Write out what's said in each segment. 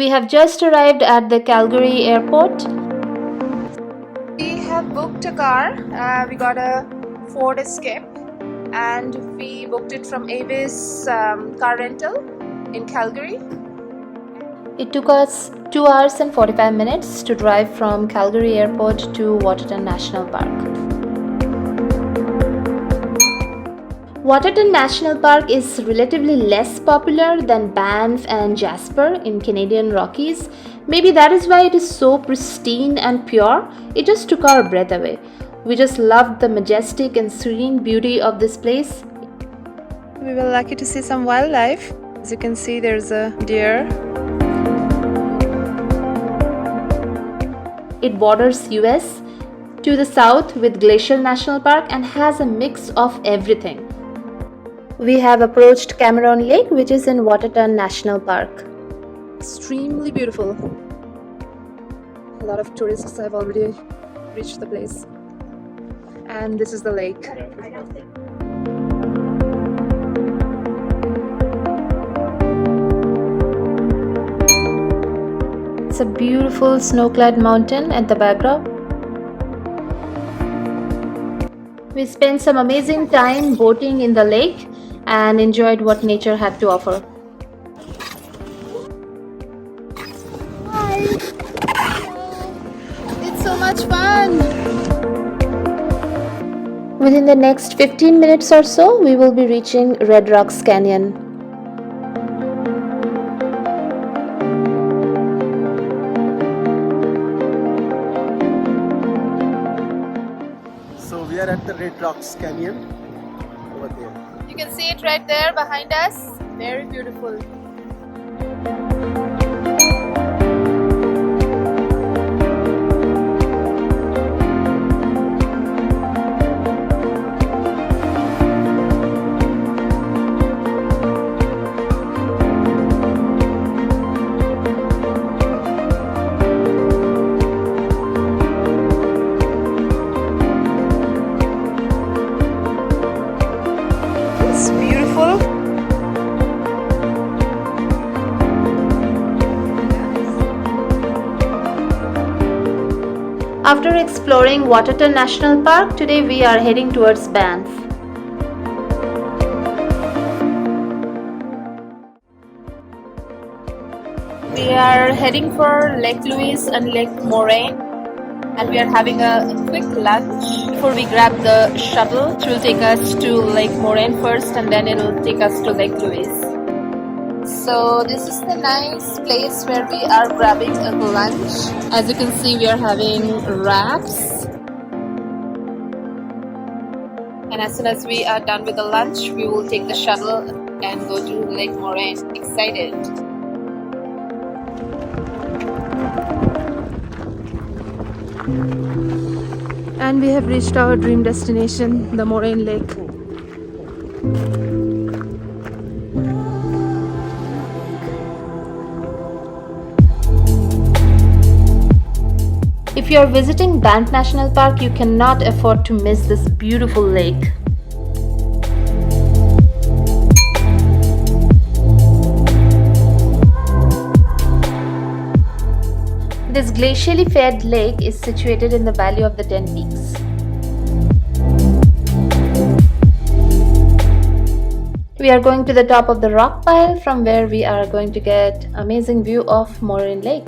We have just arrived at the Calgary airport. We have booked a car. We got a Ford Escape and we booked it from Avis car rental in Calgary. It took us 2 hours and 45 minutes to drive from Calgary airport to Waterton National Park. Waterton National Park is relatively less popular than Banff and Jasper in Canadian Rockies. Maybe that is why it is so pristine and pure. It just took our breath away. We just loved the majestic and serene beauty of this place. We were lucky to see some wildlife. As you can see, there's a deer. It borders US to the south with Glacial National Park and has a mix of everything. We have approached Cameron Lake, which is in Waterton National Park. Extremely beautiful. A lot of tourists have already reached the place. And this is the lake. It's a beautiful snow-clad mountain at the background. We spent some amazing time boating in the lake and enjoyed what nature had to offer. Hi! It's so much fun! Within the next 15 minutes or so, we will be reaching Red Rocks Canyon. So we are at the Red Rocks Canyon over there. You can see it right there behind us. Very beautiful. It's beautiful. After exploring Waterton National Park, today we are heading towards Banff. We are heading for Lake Louise and Lake Moraine, and we are having a quick lunch before we grab the shuttle. It will take us to Lake Moraine first and then it will take us to Lake Louise. So this is the nice place where we are grabbing a lunch. As you can see, we are having wraps. And as soon as we are done with the lunch, we will take the shuttle and go to Lake Moraine. Excited! And we have reached our dream destination, the Moraine Lake. If you are visiting Banff National Park, you cannot afford to miss this beautiful lake. This glacially fed lake is situated in the Valley of the Ten Peaks. We are going to the top of the rock pile, from where we are going to get amazing view of Moraine Lake.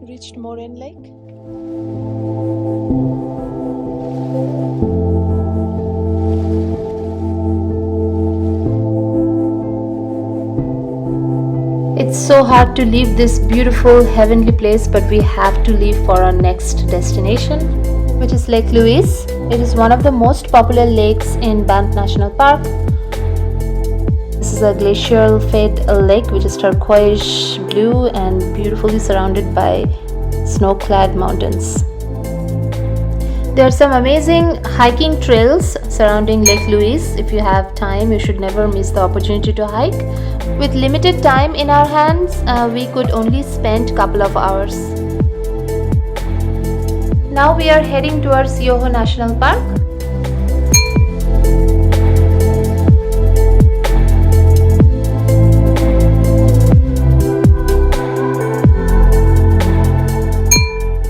Reached Moraine Lake. It's so hard to leave this beautiful heavenly place, but we have to leave for our next destination. which is Lake Louise. It is one of the most popular lakes in Banff National Park. This is a glacial-fed lake which is turquoise blue and beautifully surrounded by snow-clad mountains. There are some amazing hiking trails surrounding Lake Louise. If you have time, you should never miss the opportunity to hike. With limited time in our hands, we could only spend a couple of hours. Now we are heading towards Yoho National Park.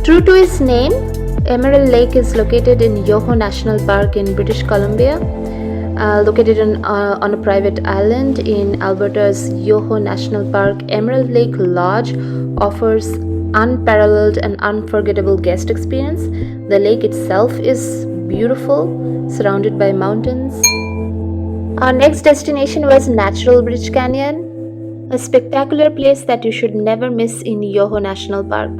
True to its name, Emerald Lake is located in Yoho National Park in British Columbia, located on a private island in Alberta's Yoho National Park. Emerald Lake Lodge offers unparalleled and unforgettable guest experience. The lake itself is beautiful, surrounded by mountains. Our next destination was Natural Bridge Canyon, a spectacular place that you should never miss in Yoho National Park.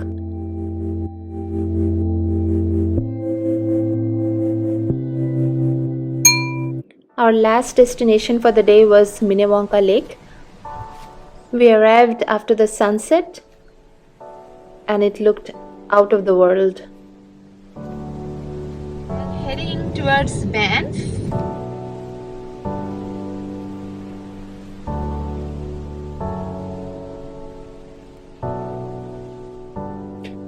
Our last destination for the day was Minnewanka Lake. We arrived after the sunset and it looked out of the world. Heading towards Banff.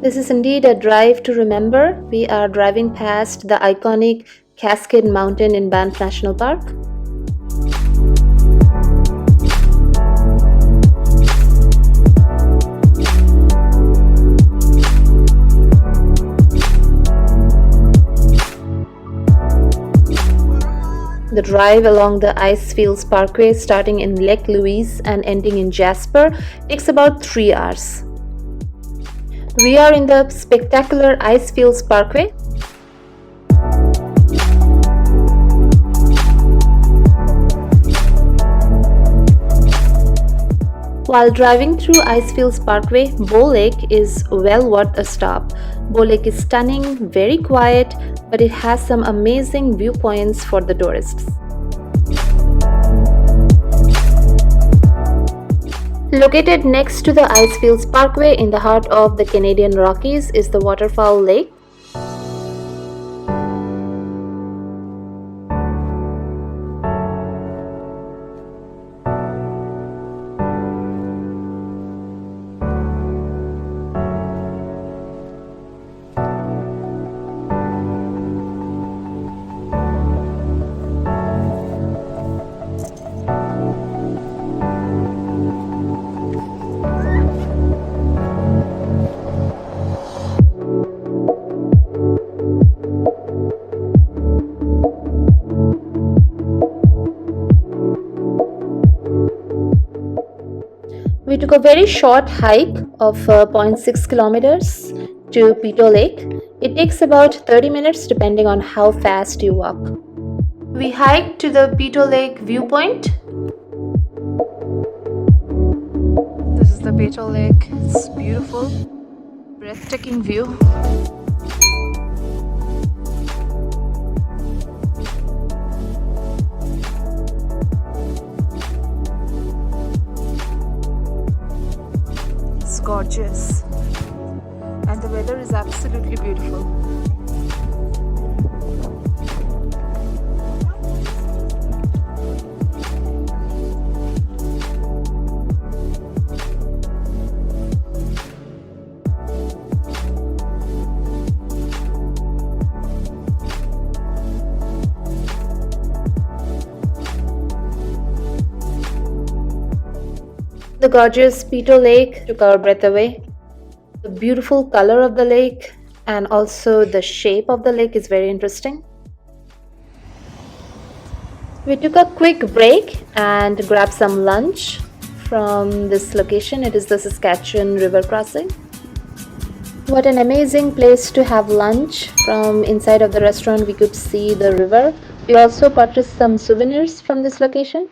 This is indeed a drive to remember. We are driving past the iconic Cascade Mountain in Banff National Park. The drive along the Icefields Parkway, starting in Lake Louise and ending in Jasper, takes about 3 hours. We are in the spectacular Icefields Parkway. While driving through Icefields Parkway, Bow Lake is well worth a stop. Bow Lake is stunning, very quiet, but it has some amazing viewpoints for the tourists. Located next to the Icefields Parkway in the heart of the Canadian Rockies is the Waterfowl Lake. We took a very short hike of 0.6 kilometers to Peto Lake. It takes about 30 minutes depending on how fast you walk. We hiked to the Peto Lake viewpoint. This is the Peto Lake. It's beautiful, breathtaking view. Gorgeous, and the weather is absolutely beautiful. The gorgeous Peto Lake took our breath away. The beautiful color of the lake and also the shape of the lake is very interesting. We took a quick break and grabbed some lunch from this location. It is the Saskatchewan River crossing. What an amazing place to have lunch. From inside of the restaurant we could see the river. We also purchased some souvenirs from this location.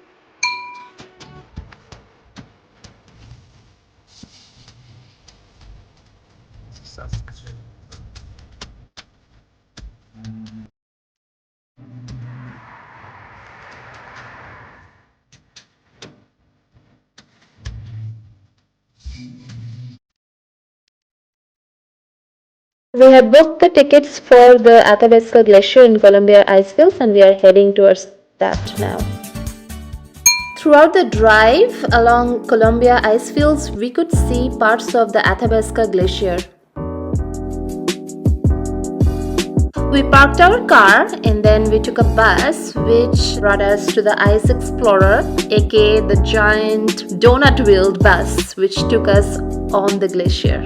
We have booked the tickets for the Athabasca Glacier in Columbia Icefields and we are heading towards that now. Throughout the drive along Columbia Icefields, we could see parts of the Athabasca Glacier. We parked our car and then we took a bus which brought us to the Ice Explorer, aka the giant donut-wheeled bus which took us on the glacier.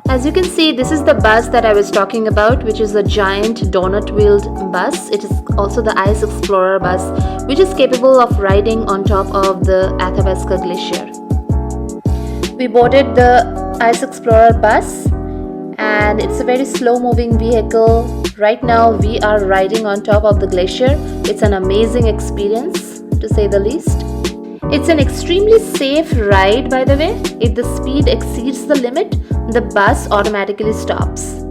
As you can see, this is the bus that I was talking about, which is a giant donut-wheeled bus. It is also the Ice Explorer bus, which is capable of riding on top of the Athabasca Glacier. We boarded the Ice Explorer bus and it's a very slow-moving vehicle. Right now we are riding on top of the glacier. It's an amazing experience, to say the least. It's an extremely safe ride, by the way. If the speed exceeds the limit, the bus automatically stops.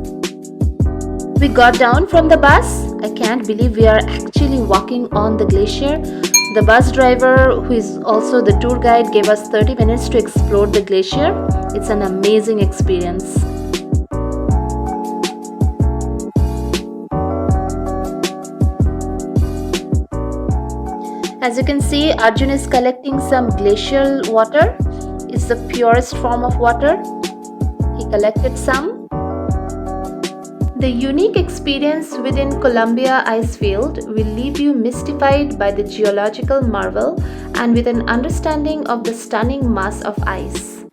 We got down from the bus. I can't believe we are actually walking on the glacier. The bus driver, who is also the tour guide, gave us 30 minutes to explore the glacier. It's an amazing experience. As you can see, Arjun is collecting some glacial water. It's the purest form of water. He collected some. The unique experience within Columbia Icefield will leave you mystified by the geological marvel and with an understanding of the stunning mass of ice.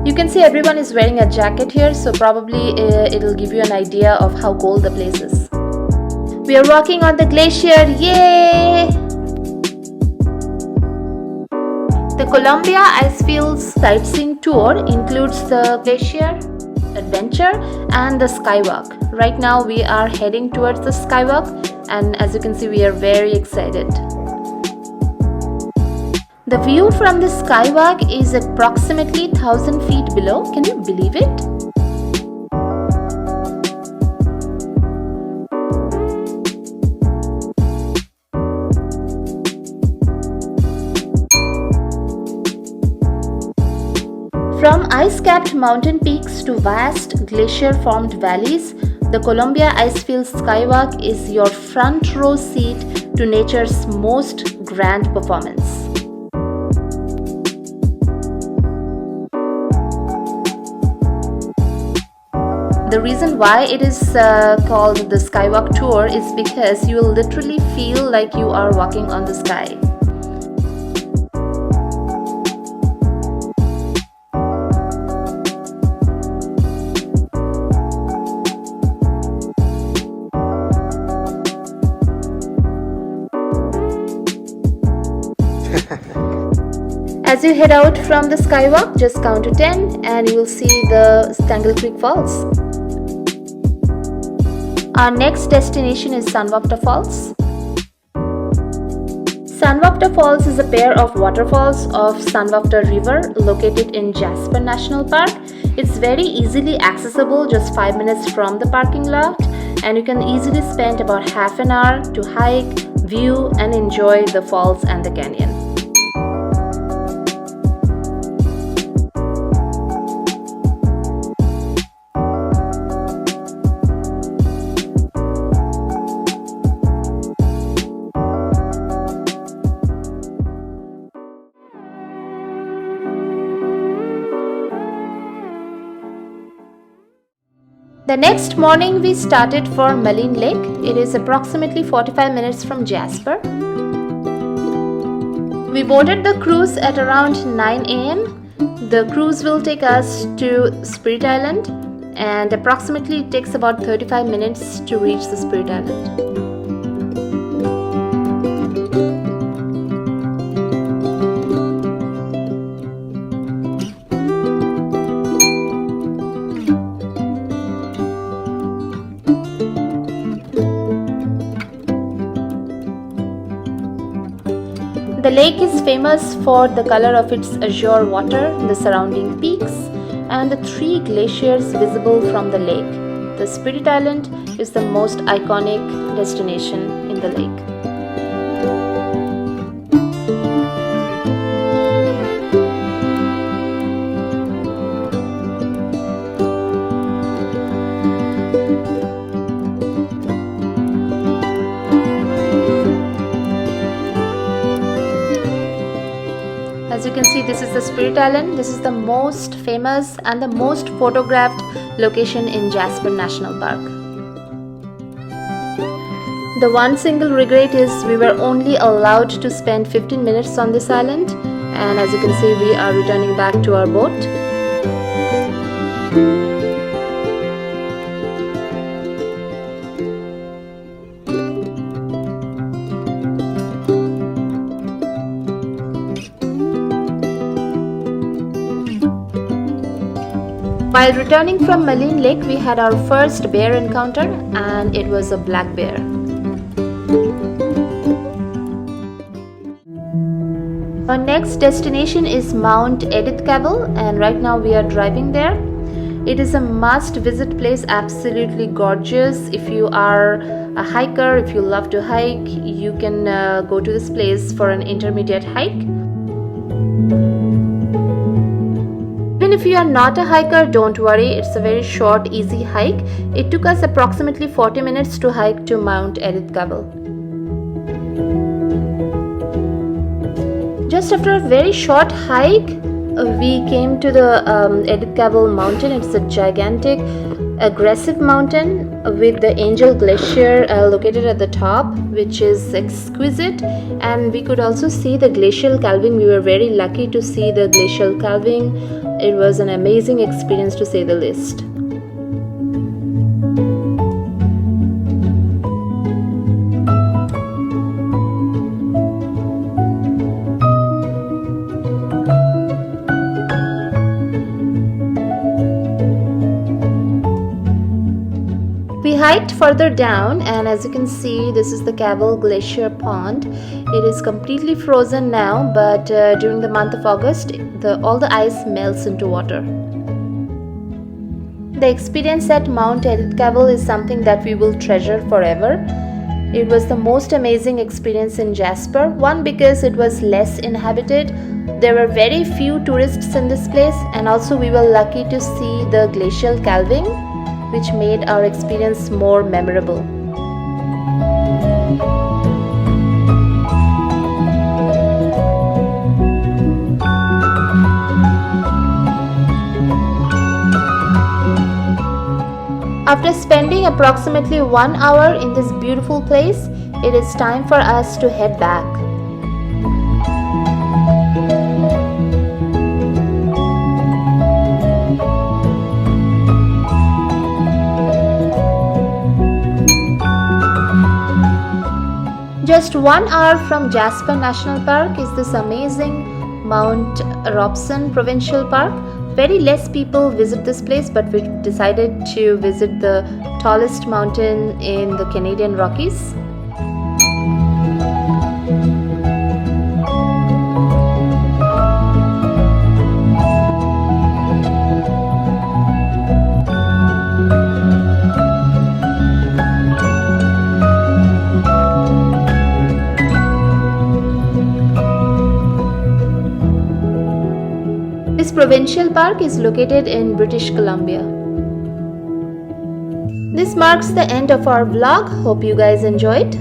You can see everyone is wearing a jacket here, so probably it'll give you an idea of how cold the place is. We are walking on the glacier, yay! The Columbia Icefields sightseeing tour includes the glacier, adventure and the skywalk. Right now we are heading towards the skywalk and as you can see we are very excited. The view from the skywalk is approximately 1,000 feet below. Can you believe it? From ice-capped mountain peaks to vast glacier-formed valleys, the Columbia Icefields Skywalk is your front row seat to nature's most grand performance. The reason why it is called the Skywalk Tour is because you will literally feel like you are walking on the sky. As you head out from the skywalk, just count to 10 and you will see the Stangle Creek Falls. Our next destination is Sunwapta Falls. Sunwapta Falls is a pair of waterfalls of Sunwapta River located in Jasper National Park. It's very easily accessible, just 5 minutes from the parking lot, and you can easily spend about half an hour to hike, view and enjoy the falls and the canyon. The next morning we started for Malin Lake. It is approximately 45 minutes from Jasper. We boarded the cruise at around 9 a.m. The cruise will take us to Spirit Island and approximately it takes about 35 minutes to reach the Spirit Island. The lake is famous for the color of its azure water, the surrounding peaks, and the 3 glaciers visible from the lake. The Spirit Island is the most iconic destination in the lake. As you can see, this is the Spirit Island. This is the most famous and the most photographed location in Jasper National Park. The one single regret is we were only allowed to spend 15 minutes on this island, and as you can see, we are returning back to our boat. While returning from Maline Lake, we had our first bear encounter, and it was a black bear. Our next destination is Mount Edith Cavell, and right now we are driving there. It is a must-visit place, absolutely gorgeous. If you are a hiker, if you love to hike, you can go to this place for an intermediate hike. Even if you are not a hiker, don't worry, it's a very short, easy hike. It took us approximately 40 minutes to hike to Mount Edith Cavell. Just after a very short hike, we came to the Edith Cavell mountain. It's a gigantic, aggressive mountain with the Angel Glacier located at the top, which is exquisite, and we could also see the glacial calving. We were very lucky to see the glacial calving. It was an amazing experience, to say the least. We hiked further down, and as you can see, this is the Cavell Glacier Pond. It is completely frozen now, but during the month of August, all the ice melts into water. The experience at Mount Edith Cavell is something that we will treasure forever. It was the most amazing experience in Jasper. One, because it was less inhabited. There were very few tourists in this place, and also we were lucky to see the glacial calving, which made our experience more memorable. After spending approximately 1 hour in this beautiful place, it is time for us to head back. Just 1 hour from Jasper National Park is this amazing Mount Robson Provincial Park. Very less people visit this place, but we decided to visit the tallest mountain in the Canadian Rockies. This provincial park is located in British Columbia. This marks the end of our vlog. Hope you guys enjoyed.